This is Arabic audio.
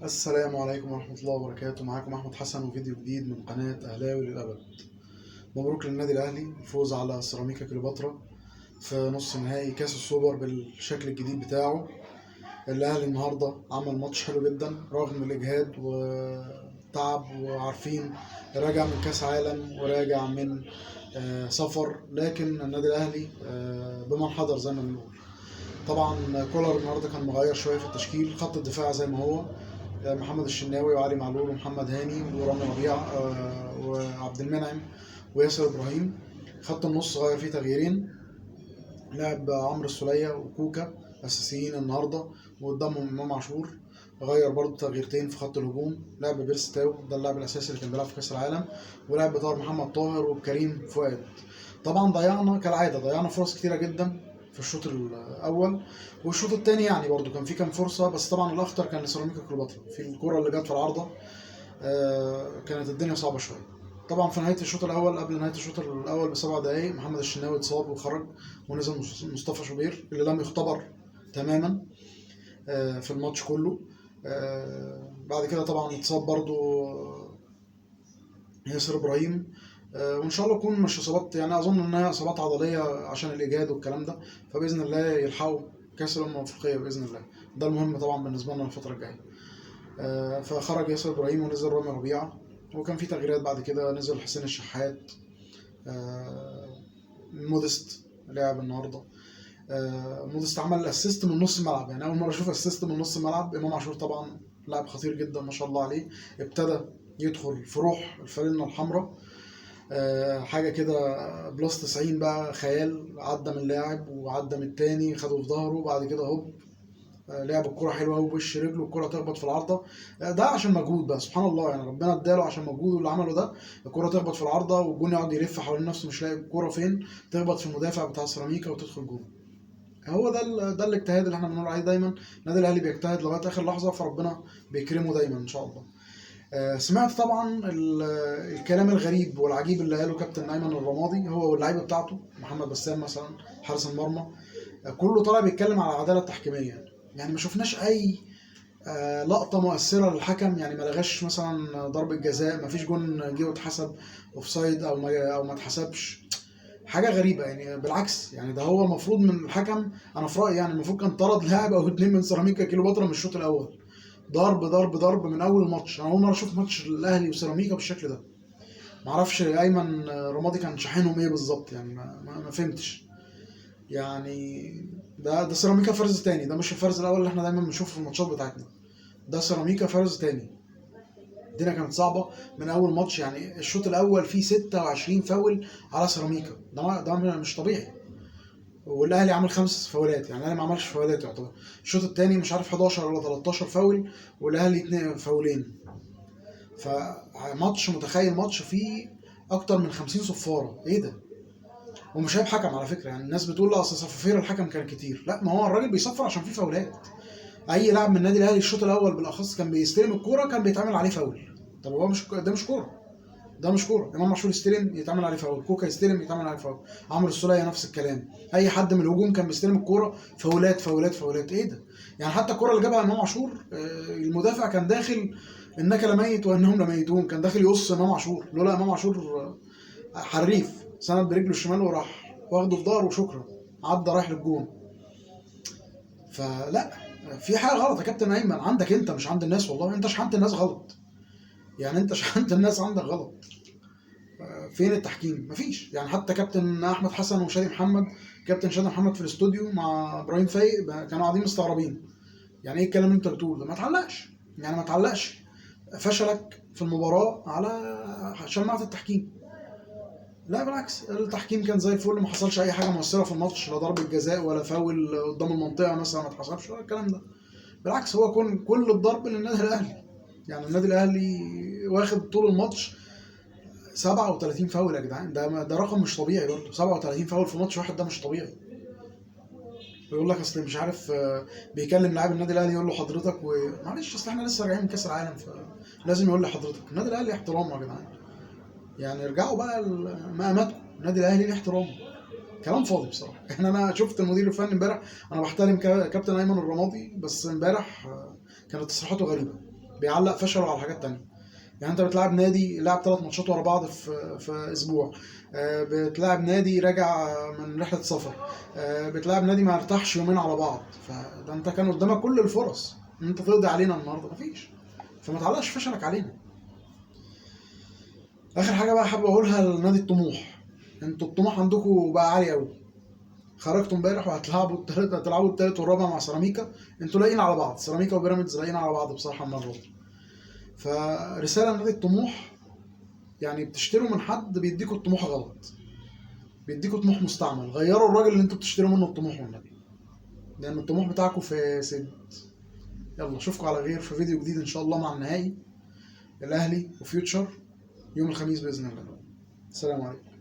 السلام عليكم ورحمة الله وبركاته. معاكم أحمد حسن وفيديو جديد من قناة أهلاوي للأبد. مبروك للنادي الأهلي الفوز على سيراميكا كليوباترا في نص نهائي كأس السوبر بالشكل الجديد بتاعه. الأهلي النهاردة عمل ماتش حلو جدا رغم الإجهاد وتعب، وعارفين راجع من كأس عالم وراجع من سفر، لكن النادي الأهلي بمن حضر زي ما بنقول. طبعا كولر النهارده كان مغير شويه في التشكيل، خط الدفاع زي ما هو محمد الشناوي وعلي معلول ومحمد هاني ورامي ربيعه وعبد المنعم وياسر ابراهيم. خط النص غير فيه تغييرين، لعب عمرو السولية وكوكا اساسيين النهارده، وقدامهم امام عاشور. غير برضه تغييرتين في خط الهجوم، لعب بيرس تاو ده اللاعب الاساسي اللي كان بيلعب في كاس العالم، ولعب بطاهر محمد طاهر وكريم فؤاد. طبعا ضيعنا كالعاده، ضيعنا فرص كتيره جدا في الشوط الاول، والشوط الثاني يعني برضه كان في كام فرصه، بس طبعا الاخطر كان لسيراميكا كليوباترا في الكره اللي جت في العارضه. كانت الدنيا صعبه شويه. طبعا في نهايه الشوط الاول، قبل نهايه الشوط الاول بسبع دقائق، محمد الشناوي اتصاب وخرج، ونزل مصطفى شوبير اللي لم يختبر تماما في الماتش كله. بعد كده طبعا اتصاب برضو ياسر ابراهيم. وان شاء الله تكون مش اصابات، يعني اظن انها اصابات عضليه عشان الاجهاد والكلام ده، فباذن الله يلحقوا كاس الامم الافريقيه باذن الله. ده المهم طبعا بالنسبه لنا الفتره الجايه. فخرج ياسر ابراهيم ونزل رامي ربيعه، وكان في تغييرات بعد كده، نزل حسين الشحات. مودست لعب النهارده. مودست عمل اسيست من نص الملعب، يعني اول مره اشوف اسيست من نص الملعب. امام عاشور طبعا لاعب خطير جدا ما شاء الله عليه، ابتدى يدخل في روح الفانلة الحمراء. حاجه كده بلس 90 بقى، خيال. عدى من لاعب وعدى من التاني، خده في ظهره، وبعد كده هوب لعب الكرة حلوه قوي بوش رجله، الكرة تخبط في العارضه. ده عشان مجهود بقى، سبحان الله، يعني ربنا اداله عشان مجهوده اللي عمله ده. الكرة تخبط في العارضه، والجون يقعد يلف حوالين نفسه مش لاقي الكرة فين، تخبط في المدافع بتاع سيراميكا وتدخل جون. هو ده ده الاجتهاد اللي احنا بنقول عليه دايما. النادي الاهلي بيجتهد لغايه اخر لحظه، فربنا بيكرمه دايما ان شاء الله. سمعت طبعا الكلام الغريب والعجيب اللي قاله كابتن ايمن الرمادي هو واللعيبه بتاعته، محمد بسام مثلا حارس المرمى. كله طالع بيتكلم على العداله التحكيميه، يعني ما شفناش اي لقطه مؤثره للحكم، يعني ما لغاش مثلا ضربه جزاء، ما فيش جون جه واتحسب اوفسايد او ما اتحسبش. حاجه غريبه يعني، بالعكس يعني ده هو المفروض من الحكم. انا في رايي يعني المفروض كان طرد لاعب او اتنين من سيراميكا كليوباترا من الشوط الاول. ضرب ضرب ضرب من اول ماتش. انا اول مره اشوف ماتش الاهلي وسيراميكا بالشكل ده. معرفش ايمن رمادي كان شاحنهم ايه بالظبط، يعني ما فهمتش يعني. ده سيراميكا فرز تاني، ده مش الفرز الاول اللي احنا دايما بنشوفه في الماتشات بتاعتنا. ده سيراميكا فرز تاني. الدنيا كانت صعبه من اول ماتش، يعني الشوط الاول فيه 26 فاول على سيراميكا، ده مش طبيعي. والاهلي عمل 5 فاولات، يعني الاهلي ما عملش فاولات يعتبر. الشوط الثاني مش عارف 11 ولا 13 فاول، والاهلي 2 فاولين. فماتش، متخيل ماتش فيه اكتر من 50 صفاره، ايه ده؟ ومش عيب حكم على فكره، يعني الناس بتقول لا اصل صفافير الحكم كان كتير، لا، ما هو الراجل بيصفر عشان فيه فاولات. اي لاعب من النادي الاهلي الشوط الاول بالاخص كان بيستلم الكوره كان بيتعمل عليه فاول. طب هو مش ده مش كوره، ده مش كوره. امام عاشور يستلم يتعمل عليه فاول، كوكا يستلم يتعمل عليه فاول، عمرو السولية نفس الكلام. اي حد من الهجوم كان بيستلم الكوره فاولات فاولات فاولات، ايه ده؟ يعني حتى الكوره اللي جابها امام عاشور، المدافع كان داخل، انك لميت وانهم لميتون، كان داخل يقص امام عاشور، لولا امام عاشور حريف سند برجله الشمال وراح واخده في ظهره وشكرا، عدى رايح للجون. فلا، في حاجه غلط يا كابتن ايمن عندك انت، مش عند الناس. والله انت شحنت الناس غلط، يعني انت شحنت الناس عندك غلط. فين التحكيم؟ مفيش. يعني حتى كابتن احمد حسن وشادي محمد، كابتن شادي محمد في الاستوديو مع ابراهيم فايق كانوا قاعدين مستغربين، يعني ايه الكلام اللي انت بتقوله ده؟ ما تعلقش، يعني ما تعلقش فشلك في المباراه على شماعه التحكيم. لا بالعكس، التحكيم كان زي الفل، ما حصلش اي حاجه مؤثره في الماتش، لا ضربه جزاء ولا فاول قدام المنطقه مثلا ما اتحسبش ولا الكلام ده. بالعكس، هو كل الضرب للنادي الاهلي. يعني النادي الاهلي واخد طول الماتش 37 فاول يا جدعان، ده رقم مش طبيعي برضه. 37 فاول في ماتش واحد، ده مش طبيعي. بيقول لك اصل مش عارف، بيكلم لاعب النادي الاهلي يقول له حضرتك، ومعلش اصل احنا لسه راجعين من كاس العالم، فلازم يقول لي حضرتك. النادي الاهلي احترامه يا جدعان، يعني ارجعوا بقى لمقاماتكم. النادي الاهلي ليه احترامه. كلام فاضي بصراحه. انا شفت المدير الفني امبارح، انا بحترم كابتن ايمن الرمادي، بس امبارح كانت تصريحاته غريبه. بيعلق فشله على حاجات تانية. يعني انت بتلعب نادي لعب 3 ماتشات ورا بعض في اسبوع، بتلعب نادي راجع من رحله سفر، بتلعب نادي ما ارتاحش يومين على بعض، فده انت كان قدامك كل الفرص ان انت تقضي علينا النهارده، مفيش. فما تعلقش فشلك علينا. اخر حاجه بقى حابب اقولها لنادي الطموح، انتوا الطموح عندكم بقى عالي قوي. خرجتوا امبارح هتلعبوا التالت والرابع مع سيراميكا، انتوا لاقيين على بعض، سيراميكا وبيراميدز لاقيين على بعض بصراحه المره دي. فرساله لنادي الطموح، يعني بتشتروا من حد بيديكوا الطموح غلط، بيديكوا طموح مستعمل، غيروا الراجل اللي انتوا بتشتروا منه الطموح والنبي، لان الطموح بتاعكم فاسد. يلا اشوفكم على خير في فيديو جديد ان شاء الله مع النهائي الاهلي وفيوتشر يوم الخميس باذن الله. السلام عليكم.